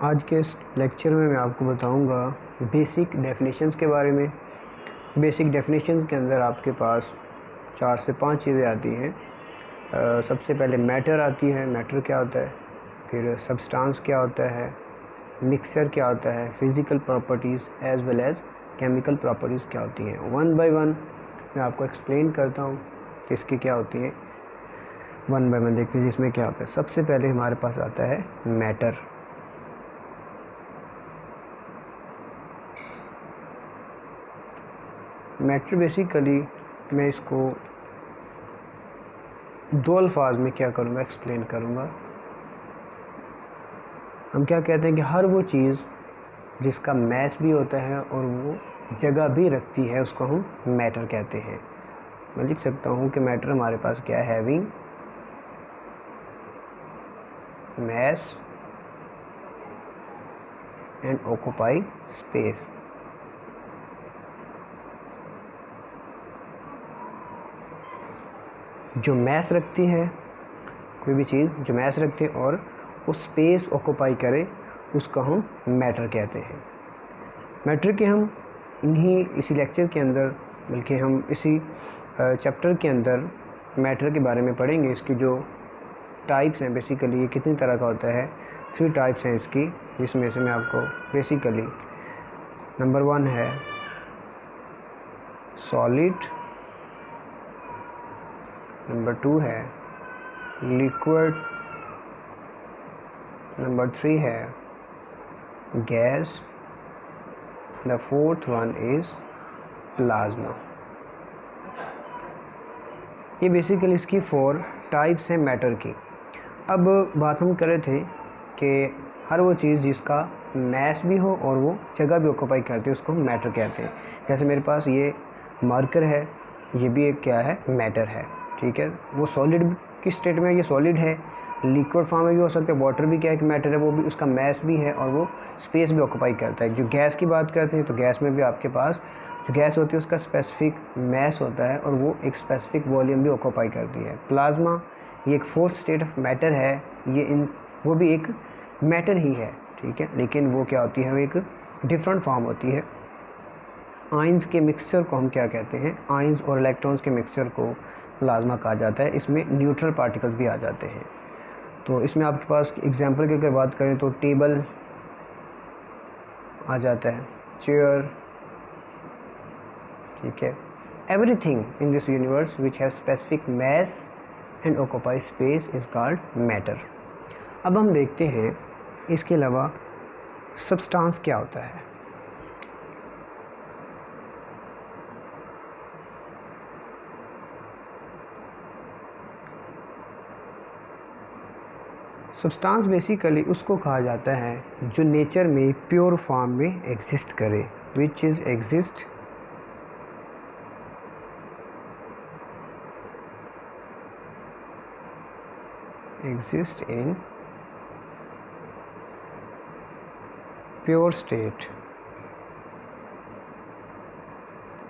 आज के इस लेक्चर में मैं आपको बताऊंगा बेसिक डेफिनेशंस के बारे में। बेसिक डेफिनेशंस के अंदर आपके पास 4 से 5 चीज़ें आती हैं। सबसे पहले मैटर आती है, मैटर क्या होता है, फिर सब्सटेंस क्या होता है, मिक्सचर क्या होता है, physical properties as well as chemical properties क्या होती हैं। वन बाय वन मैं आपको एक्सप्लेन करता हूँ कि इसकी क्या होती है। वन बाय वन देखते हैं जिसमें क्या होता है। सबसे पहले हमारे पास आता है मैटर। मैटर बेसिकली मैं इसको दो अल्फाज में क्या करूँगा, एक्सप्लेन करूँगा। हम क्या कहते हैं कि हर वो चीज़ जिसका मैस भी होता है और वो जगह भी रखती है उसको हम मैटर कहते हैं। मैं लिख सकता हूँ कि मैटर हमारे पास क्या है, having mass and occupy space. जो मैस रखती है, कोई भी चीज़ जो मैस रखती है और वो स्पेस ऑक्यूपाई करे उसको हम मैटर कहते हैं। मैटर के हम इसी लेक्चर के अंदर, बल्कि हम इसी चैप्टर के अंदर मैटर के बारे में पढ़ेंगे। इसकी जो टाइप्स हैं, बेसिकली ये कितनी तरह का होता है, 3 टाइप्स हैं इसकी, जिसमें से मैं आपको बेसिकली नंबर 1 है सॉलिड, नंबर 2 है लिक्विड, नंबर 3 है gas, the 4th one is plasma. ये बेसिकली इसकी 4 टाइप्स हैं मैटर की। अब बात हम कर रहे थे कि हर वो चीज़ जिसका मैस भी हो और वो जगह भी ऑक्यूपाई करती है उसको हम मैटर कहते हैं। जैसे मेरे पास ये मार्कर है, ये भी एक क्या है, मैटर है, ठीक है। वो सॉलिड की स्टेट में ये सॉलिड है, लिक्विड फॉर्म में भी हो सकता है, वाटर भी क्या है कि मैटर है, वो भी उसका मैस भी है और वो स्पेस भी ऑक्यूपाई करता है। जो गैस की बात करते हैं तो गैस में भी आपके पास जो गैस होती है उसका स्पेसिफिक मैस होता है और वो एक स्पेसिफिक वॉल्यूम भी ऑक्यूपाई करती है। प्लाज्मा ये एक 4th स्टेट ऑफ मैटर है, वो भी एक मैटर ही है, ठीक है, लेकिन वो क्या होती है, वो एक डिफरेंट फॉर्म होती है। आयंस के मिक्सचर को हम क्या कहते हैं, आयंस और इलेक्ट्रॉन्स के मिक्सचर को प्लाज्मा कहा जाता है। इसमें न्यूट्रल पार्टिकल्स भी आ जाते हैं। तो इसमें आपके पास एग्जांपल की अगर बात करें तो टेबल आ जाता है, चेयर, ठीक है। Everything in this universe which has specific mass and occupy space is called matter. अब हम देखते हैं इसके अलावा सब्सटेंस क्या होता है। सब्सटेंस बेसिकली उसको कहा जाता है जो नेचर में प्योर फॉर्म में एग्जिस्ट करे, which is exist in pure state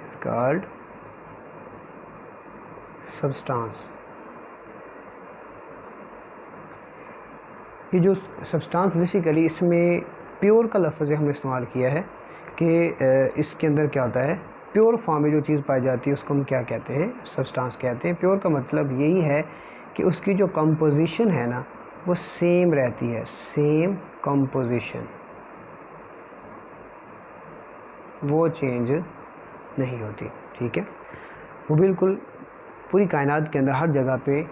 is called substance। ये जो सब्सटेंस बेसिकली इसमें प्योर का लफ्ज़ हमने इस्तेमाल किया है कि इसके अंदर क्या होता है, प्योर फॉर्म में जो चीज़ पाई जाती है उसको हम क्या कहते हैं, सब्सटेंस कहते हैं। प्योर का मतलब यही है कि उसकी जो कंपोजिशन है ना वो सेम रहती है, सेम कंपोजिशन, वो चेंज नहीं होती, ठीक है। वो बिल्कुल पूरी कायनात के अंदर हर जगह पे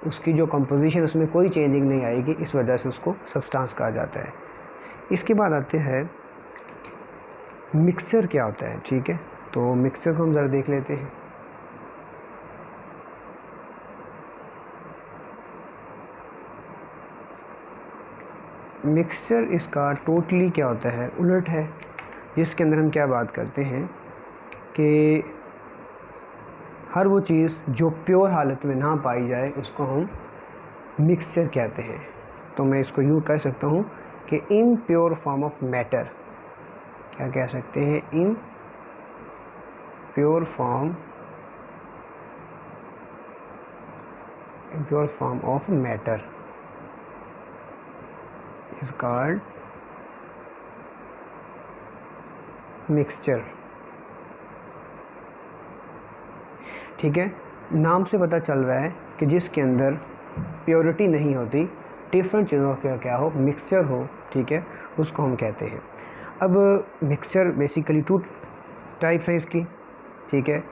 उसकी जो कंपोजिशन उसमें कोई चेंजिंग नहीं आएगी, इस वजह से उसको सब्सटेंस कहा जाता है। इसके बाद आते हैं मिक्सचर क्या होता है, ठीक है। तो मिक्सचर को हम ज़रा देख लेते हैं। मिक्सचर इसका टोटली क्या होता है, उलट है, जिसके अंदर हम क्या बात करते हैं कि हर वो चीज़ जो प्योर हालत में ना पाई जाए उसको हम मिक्सचर कहते हैं। तो मैं इसको यूँ कह सकता हूँ कि in pure form of matter, क्या कह सकते हैं, in pure form of matter is called mixture. ठीक है, नाम से पता चल रहा है कि जिसके अंदर प्योरिटी नहीं होती, डिफरेंट चीज़ों का क्या हो, मिक्सचर हो, ठीक है, उसको हम कहते हैं। अब मिक्सचर बेसिकली 2 टाइप्स हैं इसकी, ठीक है।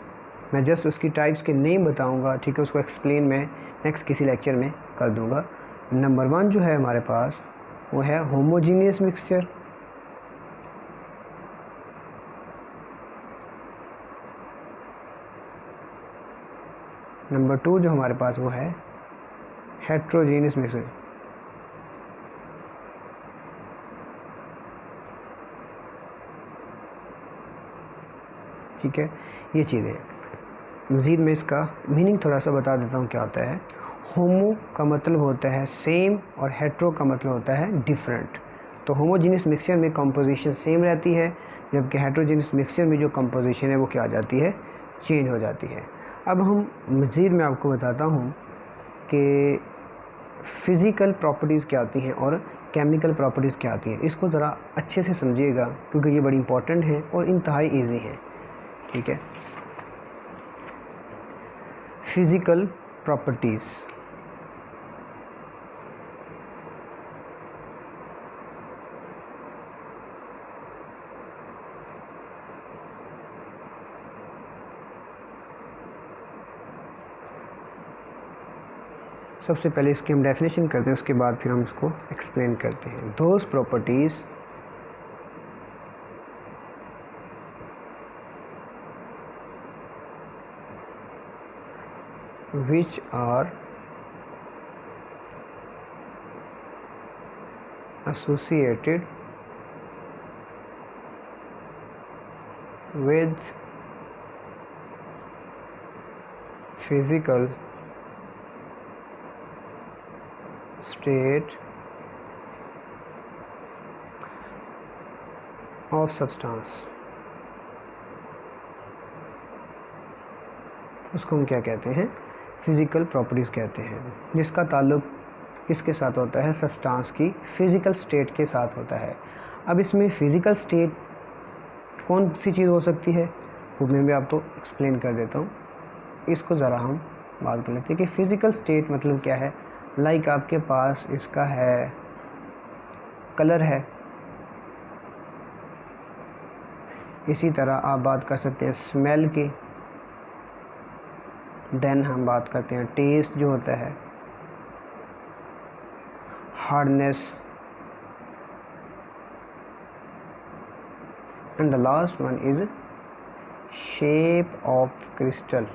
मैं जस्ट उसकी टाइप्स के नेम बताऊंगा, ठीक है, उसको एक्सप्लेन मैं नेक्स्ट किसी लेक्चर में कर दूंगा। नंबर 1 जो है हमारे पास वो है होमोजीनियस मिक्सचर। नंबर 2 जो हमारे पास वो है हेट्रोजीनियस मिक्सचर। ठीक है, ये चीज़ें मज़ीद मैं इसका मीनिंग थोड़ा सा बता देता हूँ क्या होता है। होमो का मतलब होता है सेम और हेट्रो का मतलब होता है डिफरेंट। तो होमोजीनियस मिक्सचर में कंपोजिशन सेम रहती है, जबकि हेट्रोजीनियस मिक्सचर में जो कंपोजिशन है वो क्या आ जाती है, चेंज हो जाती है। अब हम मज़ीद मैं आपको बताता हूँ कि फ़िज़िकल प्रॉपर्टीज़ क्या आती हैं और केमिकल प्रॉपर्टीज़ क्या आती हैं। इसको ज़रा अच्छे से समझिएगा क्योंकि ये बड़ी इंपॉर्टेंट है और इंतहाई ईजी है। ठीक है, फिज़िकल प्रॉपर्टीज़। सबसे पहले इसकी हम डेफिनेशन करते हैं, उसके बाद फिर हम इसको एक्सप्लेन करते हैं। Those properties which are associated with physical state of substance, उसको हम क्या कहते हैं, फ़िज़िकल प्रॉपर्टीज़ कहते हैं, जिसका ताल्लुक़ किसके साथ होता है, सब्सटेंस की फ़िज़िकल स्टेट के साथ होता है। अब इसमें फ़िज़िकल स्टेट कौन सी चीज़ हो सकती है वो मैं भी आपको एक्सप्लेन कर देता हूँ। इसको ज़रा हम बात कर लेते हैं कि फ़िज़िकल स्टेट मतलब क्या है। लाइक आपके पास इसका है कलर है, इसी तरह आप बात कर सकते हैं स्मेल की, देन हम बात करते हैं टेस्ट जो होता है, hardness, and the last one is shape of crystal.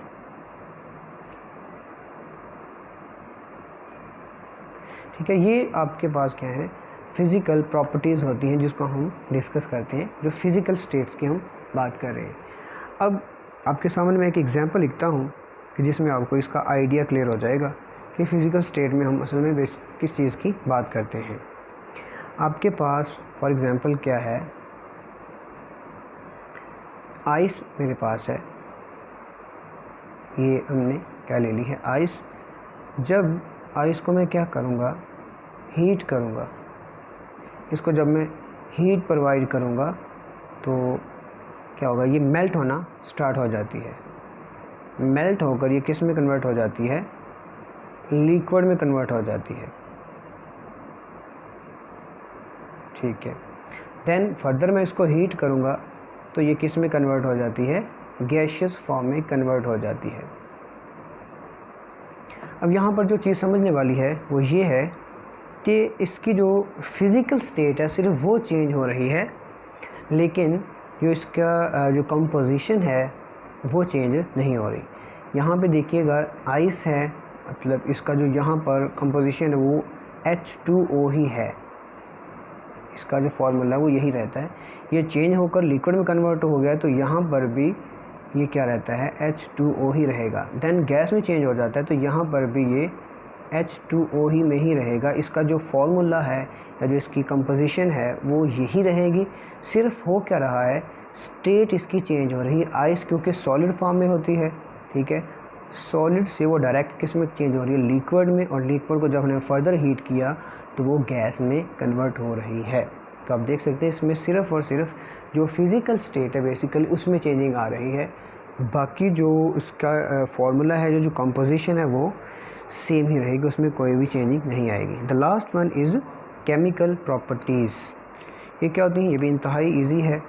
ठीक है, ये आपके पास क्या है, फिज़िकल प्रॉपर्टीज़ होती हैं जिसको हम डिस्कस करते हैं, जो फिज़िकल स्टेट्स की हम बात कर रहे हैं। अब आपके सामने मैं एक एग्जांपल लिखता हूँ कि जिसमें आपको इसका आइडिया क्लियर हो जाएगा कि फ़िज़िकल स्टेट में हम असल में किस चीज़ की बात करते हैं। आपके पास फॉर एग्ज़ाम्पल क्या है, आइस मेरे पास है, ये हमने क्या ले ली है, आइस। जब आइस को मैं क्या करूँगा, हीट करूँगा, इसको जब मैं हीट प्रोवाइड करूँगा तो क्या होगा, ये मेल्ट होना स्टार्ट हो जाती है। मेल्ट होकर ये किस में कन्वर्ट हो जाती है, लिक्विड में कन्वर्ट हो जाती है। ठीक है, देन फर्दर मैं इसको हीट करूँगा तो ये किस में कन्वर्ट हो जाती है, गैसियस फॉर्म में कन्वर्ट हो जाती है। अब यहाँ पर जो चीज़ समझने वाली है वो ये है कि इसकी जो फिज़िकल स्टेट है सिर्फ वो चेंज हो रही है, लेकिन जो इसका जो कंपोजिशन है वो चेंज नहीं हो रही। यहाँ पे देखिएगा आइस है, मतलब इसका जो यहाँ पर कंपोजिशन है वो H2O ही है, इसका जो फॉर्मूला है वो यही रहता है। ये चेंज होकर लिक्विड में कन्वर्ट हो गया तो यहाँ पर भी ये क्या रहता है, H2O ही रहेगा। देन गैस में चेंज हो जाता है तो यहाँ पर भी ये H2O ही में ही रहेगा। इसका जो फॉर्मूला है या जो इसकी कंपोजिशन है वो यही रहेगी, सिर्फ हो क्या रहा है, स्टेट इसकी चेंज हो रही है। आइस क्योंकि सॉलिड फॉर्म में होती है, ठीक है, सॉलिड से वो डायरेक्ट किस में चेंज हो रही है, लिक्विड में, और लिक्विड को जब हमने फर्दर हीट किया तो वो गैस में कन्वर्ट हो रही है। तो आप देख सकते हैं इसमें सिर्फ़ और सिर्फ जो फिज़िकल स्टेट है बेसिकली उसमें चेंजिंग आ रही है, बाकी जो उसका फार्मूला है, जो कंपोजिशन है वो सेम ही रहेगी, उसमें कोई भी चेंजिंग नहीं आएगी। The last one is chemical properties. ये क्या होती हैं? ये भी इंतहाई ईजी है।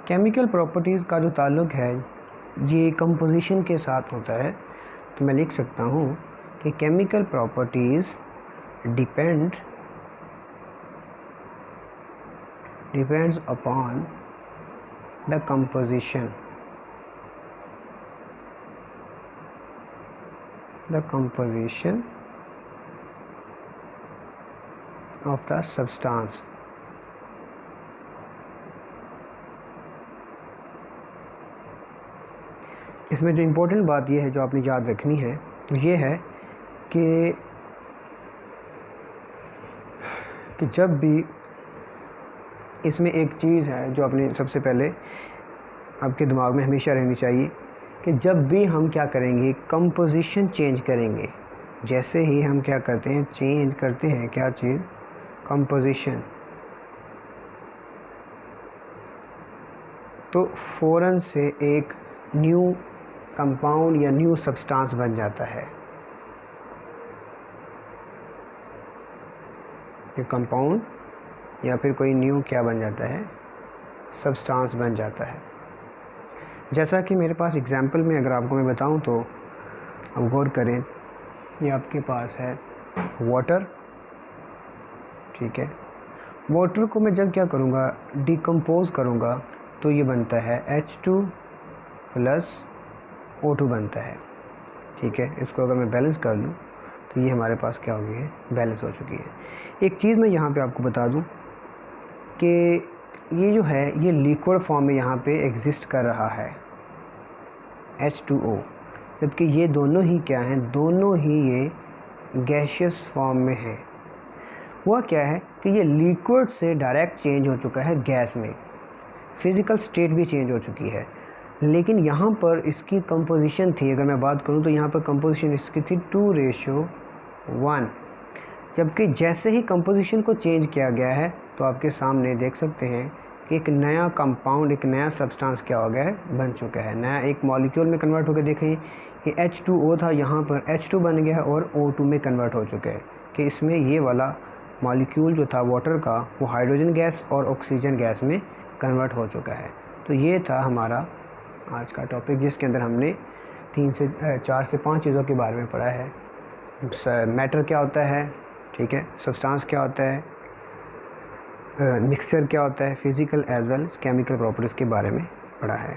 केमिकल प्रॉपर्टीज़ का जो ताल्लुक़ है ये कंपोजिशन के साथ होता है। तो मैं लिख सकता हूँ कि chemical properties depends upon the composition of the substance। इसमें जो इम्पोर्टेंट बात ये है जो आपने याद रखनी है तो ये है कि जब भी इसमें एक चीज़ है जो आपने सबसे पहले आपके दिमाग में हमेशा रहनी चाहिए कि जब भी हम क्या करेंगे, कंपोजिशन चेंज करेंगे, जैसे ही हम क्या करते हैं, चेंज करते हैं क्या चीज़, कंपोजिशन, तो फ़ौरन से एक न्यू कंपाउंड या न्यू सब्सटेंस बन जाता है। ये कंपाउंड या फिर कोई न्यू क्या बन जाता है, सब्सटेंस बन जाता है। जैसा कि मेरे पास एग्जांपल में अगर आपको मैं बताऊं तो अब गौर करें, ये आपके पास है वाटर, ठीक है। वाटर को मैं जब क्या करूँगा, डिकम्पोज करूँगा तो ये बनता है H2 प्लस O2 बनता है, ठीक है। इसको अगर मैं बैलेंस कर लूँ तो ये हमारे पास क्या हो गई है, बैलेंस हो चुकी है। एक चीज़ मैं यहाँ पे आपको बता दूँ कि ये जो है ये लिक्विड फॉर्म में यहाँ पे एग्जिस्ट कर रहा है H2O, जबकि ये दोनों ही क्या हैं, दोनों ही ये गैशियस फॉर्म में है। हुआ क्या है कि ये लिक्विड से डायरेक्ट चेंज हो चुका है गैस में, फिज़िकल स्टेट भी चेंज हो चुकी है, लेकिन यहाँ पर इसकी कंपोजिशन थी, अगर मैं बात करूँ तो यहाँ पर कंपोजिशन इसकी थी 2:1, जबकि जैसे ही कंपोजिशन को चेंज किया गया है तो आपके सामने देख सकते हैं कि एक नया कंपाउंड, एक नया सब्सटेंस क्या हो गया है, बन चुका है, नया एक मॉलिक्यूल में कन्वर्ट होकर देखें, ये H2O था, यहाँ पर H2 बन गया है और O2 में कन्वर्ट हो चुका है, कि इसमें ये वाला मॉलिक्यूल जो था वाटर का वो हाइड्रोजन गैस और ऑक्सीजन गैस में कन्वर्ट हो चुका है। तो ये था हमारा आज का टॉपिक, जिसके अंदर हमने 4 से 5 चीज़ों के बारे में पढ़ा है। मैटर क्या होता है, ठीक है, सब्सटेंस क्या होता है, मिक्सचर क्या होता है, physical as well chemical properties के बारे में पढ़ा है।